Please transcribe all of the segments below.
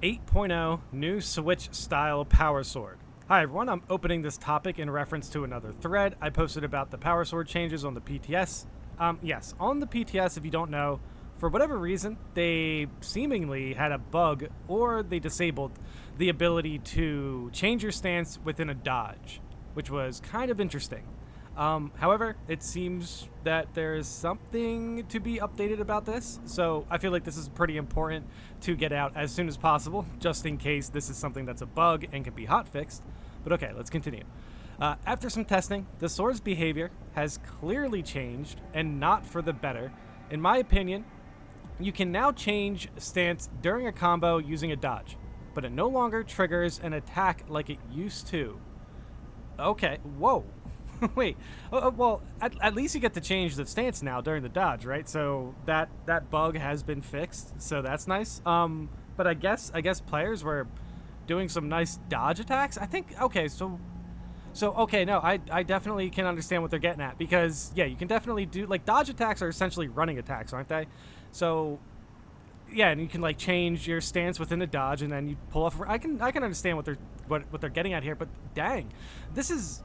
8.0 New Switch Style Power Sword. Hi everyone, I'm opening this topic in reference to another thread I posted about the Power Sword changes on the PTS. Yes, on the PTS, if you don't know, for whatever reason, they seemingly had a bug or they disabled the ability to change your stance within a dodge, which was kind of interesting. However, it seems that there's something to be updated about this, so I feel like this is pretty important to get out as soon as possible, just in case this is something that's a bug and can be hotfixed. But okay, let's continue. After some testing, the sword's behavior has clearly changed, and not for the better. In my opinion, you can now change stance during a combo using a dodge, but it no longer triggers an attack like it used to. Okay, whoa. Wait, well, at least you get to change the stance now during the dodge, right? So that bug has been fixed, so that's nice. But I guess players were doing some nice dodge attacks. I think okay, so okay, no, I definitely can understand what they're getting at because yeah, you can definitely do like dodge attacks are essentially running attacks, aren't they? So yeah, and you can like change your stance within the dodge, and then you pull off. I can understand what they're getting at here, but dang, this.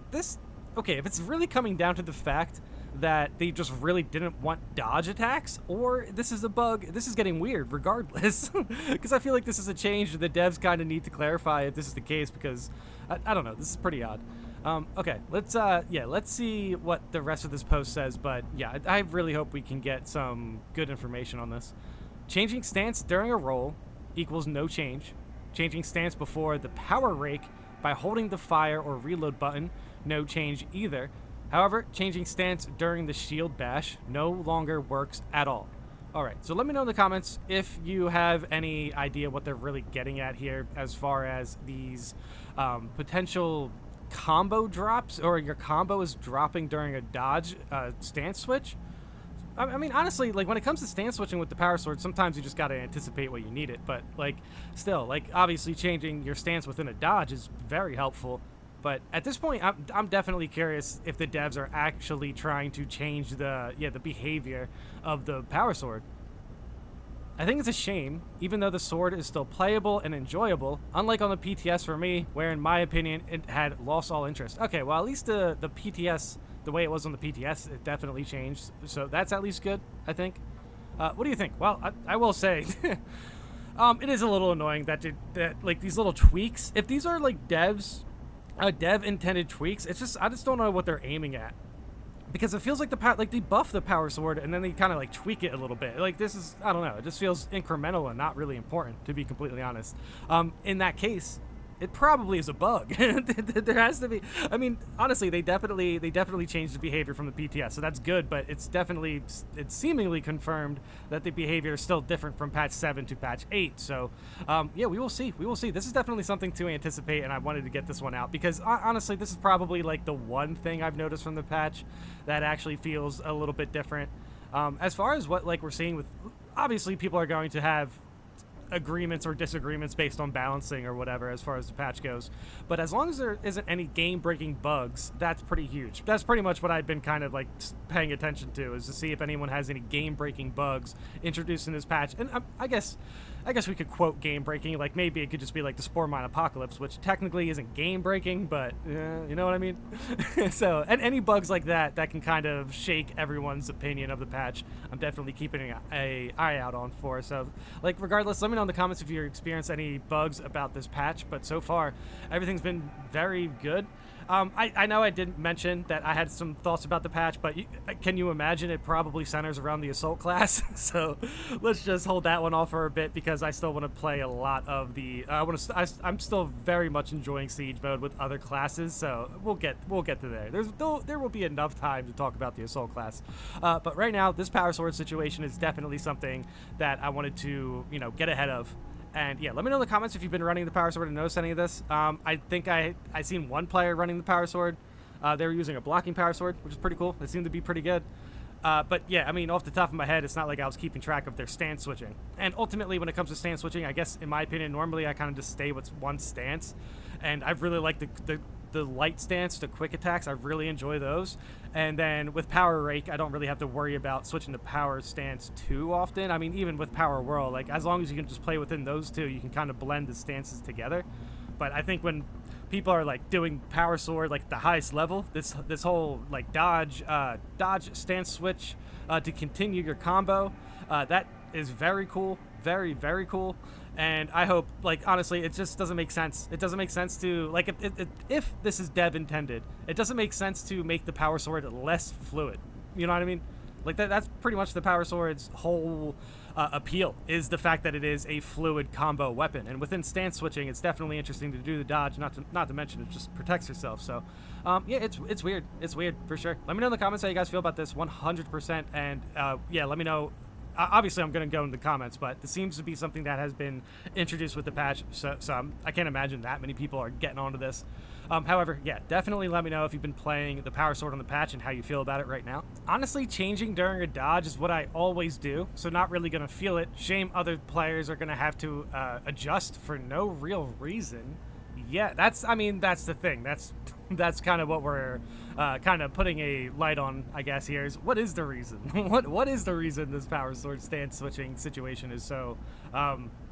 Okay, if it's really coming down to the fact that they just really didn't want dodge attacks, or this is a bug, this is getting weird regardless. Because I feel like this is a change the devs kind of need to clarify if this is the case, because I don't know, this is pretty odd. Okay, let's see what the rest of this post says, but yeah, I really hope we can get some good information on this. Changing stance during a roll equals no change. Changing stance before the power rake by holding the fire or reload button, no change either. However, changing stance during the shield bash no longer works at all. Alright, so let me know in the comments if you have any idea what they're really getting at here as far as these potential combo drops, or your combo is dropping during a dodge stance switch. I mean, honestly, like when it comes to stance switching with the power sword, sometimes you just gotta anticipate what you need it. But like, still, like obviously changing your stance within a dodge is very helpful. But at this point, I'm definitely curious if the devs are actually trying to change the behavior of the power sword. I think it's a shame, even though the sword is still playable and enjoyable, unlike on the PTS for me, where in my opinion it had lost all interest. Okay, well at least the PTS, the way it was on the PTS, it definitely changed, so that's at least good, I think. What do you think? Well, I will say, it is a little annoying that like these little tweaks, if these are like dev intended tweaks, I just don't know what they're aiming at. Because it feels like they buff the power sword and then they kind of like tweak it a little bit. Like this is, I don't know, it just feels incremental and not really important, to be completely honest. In that case, it probably is a bug. There has to be. I mean, honestly, they definitely changed the behavior from the PTS, so that's good. But it's seemingly confirmed that the behavior is still different from patch 7 to patch 8. So, yeah, we will see. We will see. This is definitely something to anticipate, and I wanted to get this one out because honestly, this is probably like the one thing I've noticed from the patch that actually feels a little bit different. As far as what like we're seeing with, obviously, people are going to have agreements or disagreements based on balancing or whatever as far as the patch goes, but as long as there isn't any game-breaking bugs, that's pretty huge. That's pretty much what I've been kind of like paying attention to, is to see if anyone has any game-breaking bugs introduced in this patch. And I guess we could quote game-breaking, like maybe it could just be like the Spore Mine Apocalypse, which technically isn't game-breaking, but you know what I mean. So, and any bugs like that can kind of shake everyone's opinion of the patch, I'm definitely keeping an eye out on for. So like regardless, let me know in the comments if you experienced any bugs about this patch, but so far everything's been very good. I know I didn't mention that I had some thoughts about the patch, but can you imagine it probably centers around the assault class? So let's just hold that one off for a bit because I still want to play a lot of the. I'm still very much enjoying siege mode with other classes, so we'll get to there. There will be enough time to talk about the assault class, but right now this power sword situation is definitely something that I wanted to get ahead of. And yeah, let me know in the comments if you've been running the power sword and noticed any of this. I think I seen one player running the power sword. They were using a blocking power sword, which is pretty cool. They seemed to be pretty good. But yeah, I mean, off the top of my head, it's not like I was keeping track of their stance switching. And ultimately, when it comes to stance switching, I guess in my opinion, normally I kind of just stay with one stance. And I really like the light stance to quick attacks. I really enjoy those. And then with Power Rake, I don't really have to worry about switching to Power Stance too often. I mean, even with Power Whirl, like as long as you can just play within those two, you can kind of blend the stances together. But I think when people are like doing Power Sword like the highest level, this whole like dodge stance switch to continue your combo, that is very cool, very cool. And I hope, like, honestly, it just doesn't make sense. It doesn't make sense to, like, if this is dev intended, it doesn't make sense to make the Power Sword less fluid. You know what I mean? Like, that's pretty much the Power Sword's whole appeal, is the fact that it is a fluid combo weapon. And within stance switching, it's definitely interesting to do the dodge, not to mention it just protects yourself. So, yeah, it's weird. It's weird, for sure. Let me know in the comments how you guys feel about this 100%. And, yeah, let me know. Obviously, I'm going to go in the comments, but this seems to be something that has been introduced with the patch, so I can't imagine that many people are getting onto this. However, yeah, definitely let me know if you've been playing the Power Sword on the patch and how you feel about it right now. Honestly, changing during a dodge is what I always do, so not really going to feel it. Shame other players are going to have to adjust for no real reason. Yeah, that's the thing. That's kind of what we're kind of putting a light on, I guess, here is what is the reason? what is the reason this Power Sword stance switching situation is so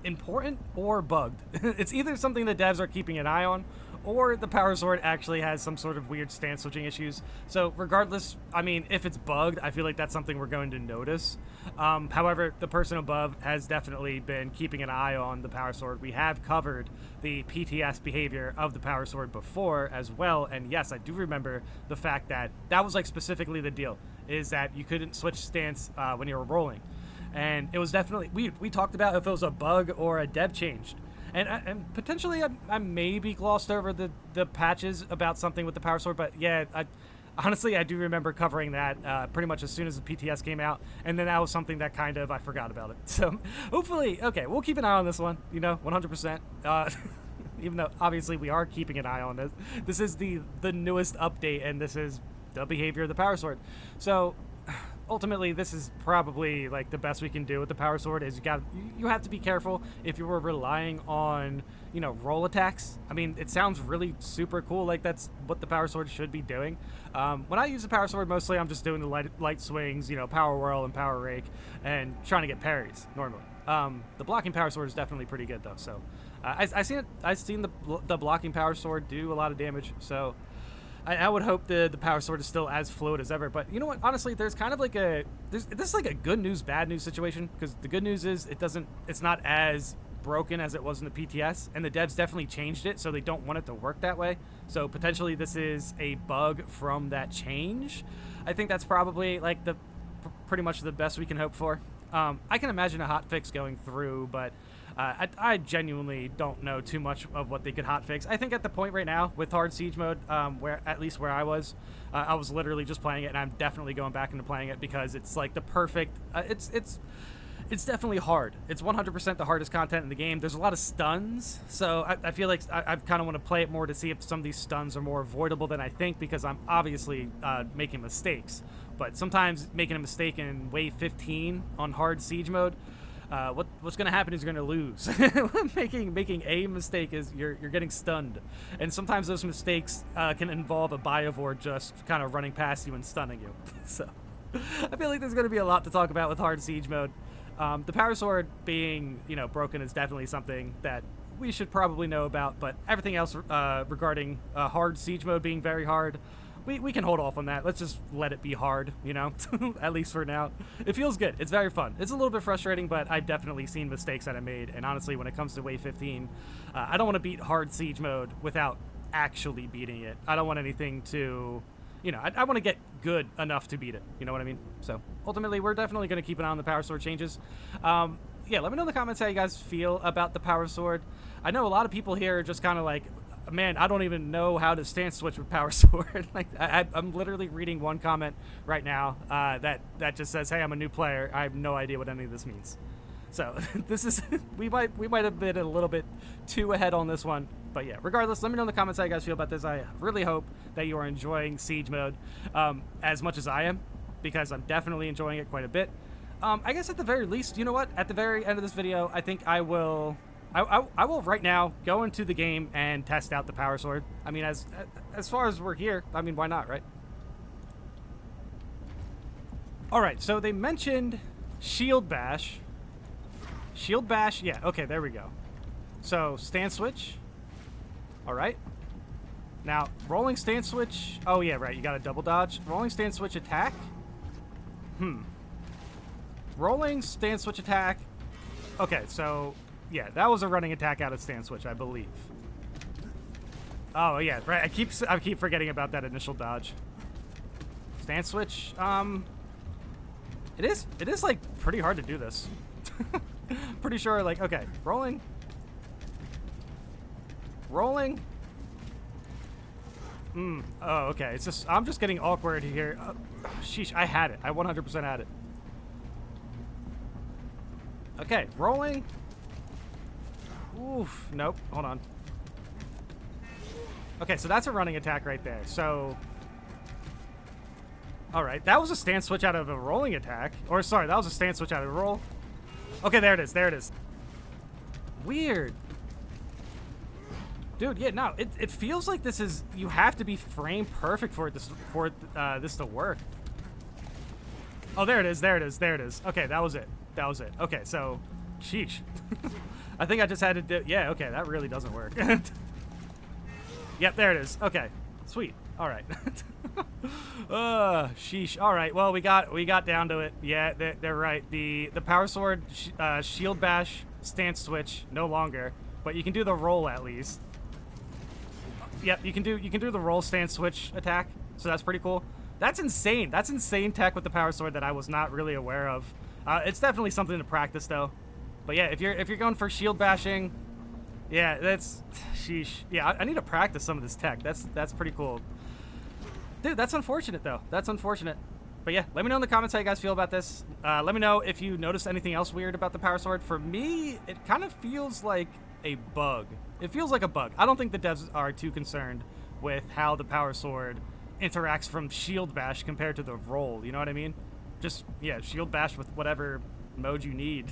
important or bugged? It's either something the devs are keeping an eye on, or the Power Sword actually has some sort of weird stance switching issues. So regardless, I mean, if it's bugged, I feel like that's something we're going to notice. However, the person above has definitely been keeping an eye on the Power Sword. We have covered the PTS behavior of the Power Sword before as well, and yes, I do remember the fact that that was like specifically the deal, is that you couldn't switch stance when you were rolling. And it was definitely, we talked about if it was a bug or a dev changed. And potentially I maybe glossed over the patches about something with the Power Sword, but yeah, honestly, I do remember covering that pretty much as soon as the PTS came out, and then that was something that kind of I forgot about it. So hopefully, okay, we'll keep an eye on this one, 100%. Even though obviously we are keeping an eye on this. This is the newest update, and this is the behavior of the Power Sword. So ultimately, this is probably like the best we can do with the Power Sword. Is you have to be careful if you were relying on roll attacks. I mean, it sounds really super cool, like that's what the Power Sword should be doing. When I use the Power Sword, mostly I'm just doing the light swings, Power Whirl and Power Rake, and trying to get parries normally. The blocking Power Sword is definitely pretty good though. So I've seen the blocking Power Sword do a lot of damage. So I would hope the Power Sword is still as fluid as ever. But you know what? Honestly, there's kind of like this is like a good news, bad news situation, because the good news is it's not as broken as it was in the PTS, and the devs definitely changed it, so they don't want it to work that way. So potentially this is a bug from that change. I think that's probably like pretty much the best we can hope for. I can imagine a hotfix going through, but I genuinely don't know too much of what they could hotfix. I think at the point right now with hard siege mode, where at least where I was literally just playing it, and I'm definitely going back into playing it because it's like the perfect. It's definitely hard. It's 100% the hardest content in the game. There's a lot of stuns, so I feel like I kind of want to play it more to see if some of these stuns are more avoidable than I think, because I'm obviously making mistakes. But sometimes making a mistake in wave 15 on hard siege mode, what's going to happen is you're going to lose. making a mistake is you're getting stunned, and sometimes those mistakes can involve a Biovore just kind of running past you and stunning you. So I feel like there's going to be a lot to talk about with hard siege mode. The Power Sword being, broken is definitely something that we should probably know about, but everything else regarding hard siege mode being very hard, we can hold off on that. Let's just let it be hard, at least for now. It feels good. It's very fun. It's a little bit frustrating, but I've definitely seen mistakes that I made, and honestly, when it comes to wave 15, I don't want to beat hard siege mode without actually beating it. I don't want anything to... I want to get good enough to beat it. You know what I mean? So, ultimately, we're definitely going to keep an eye on the Power Sword changes. Yeah, let me know in the comments how you guys feel about the Power Sword. I know a lot of people here are just kind of like, man, I don't even know how to stance switch with Power Sword. Like, I'm literally reading one comment right now that just says, hey, I'm a new player. I have no idea what any of this means. So, this is, we might have been a little bit too ahead on this one. But yeah, regardless, let me know in the comments how you guys feel about this. I really hope that you are enjoying Siege mode as much as I am, because I'm definitely enjoying it quite a bit. I guess at the very least, you know what? At the very end of this video, I think I will I will right now go into the game and test out the power sword. I mean, as far as we're here, I mean, why not, right? All right, so they mentioned shield bash. Shield bash, yeah, okay, there we go. So, stand switch. All right. Now, rolling stand switch. Oh, yeah, right, you got a double dodge. Rolling stand switch attack. Rolling stand switch attack. Okay, so, yeah, that was a running attack out of stand switch, I believe. Oh, yeah, right, I keep forgetting about that initial dodge. Stand switch, It is like pretty hard to do this. Pretty sure, like, okay, rolling. Rolling. Oh, okay. It's just, I'm just getting awkward here. Sheesh, I had it. I 100% had it. Okay, rolling. Oof, nope, hold on. Okay, so that's a running attack right there. So, all right, that was a stance switch out of a rolling attack. Or, sorry, that was a stance switch out of a roll. Okay, there it is, there it is. Weird. Dude, yeah, no, it feels like this is, you have to be frame perfect for this to work. Oh, there it is, there it is, there it is. Okay, that was it. That was it. Okay, so, sheesh. I think I just had to do, yeah, okay, that really doesn't work. Yep, there it is. Okay, sweet. All right. Sheesh. All right, well, we got down to it. Yeah, they're right. The power sword, shield bash, stance switch, no longer, but you can do the roll at least. Yep, you can do the roll stance switch attack, so that's pretty cool. That's insane. That's insane tech with the power sword that I was not really aware of. It's definitely something to practice though. But yeah, if you're going for shield bashing, yeah, that's sheesh. Yeah, I need to practice some of this tech. That's pretty cool. Dude, that's unfortunate though. That's unfortunate. But yeah, let me know in the comments how you guys feel about this. Let me know if you noticed anything else weird about the power sword. For me, it kind of feels like a bug. It feels like a bug. I don't think the devs are too concerned with how the power sword interacts from shield bash compared to the roll. You know what I mean? Just, yeah, shield bash with whatever mode you need.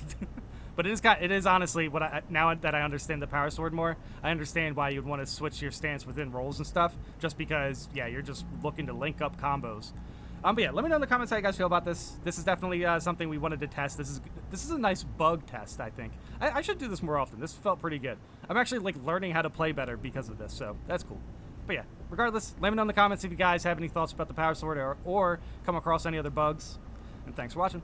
But it is honestly what now that I understand the power sword more, I understand why you'd want to switch your stance within rolls and stuff, just because, yeah, you're just looking to link up combos. But yeah, let me know in the comments how you guys feel about this. This is definitely something we wanted to test. This is a nice bug test, I think. I should do this more often. This felt pretty good. I'm actually like learning how to play better because of this, so that's cool. But yeah, regardless, let me know in the comments if you guys have any thoughts about the power sword or come across any other bugs. And thanks for watching.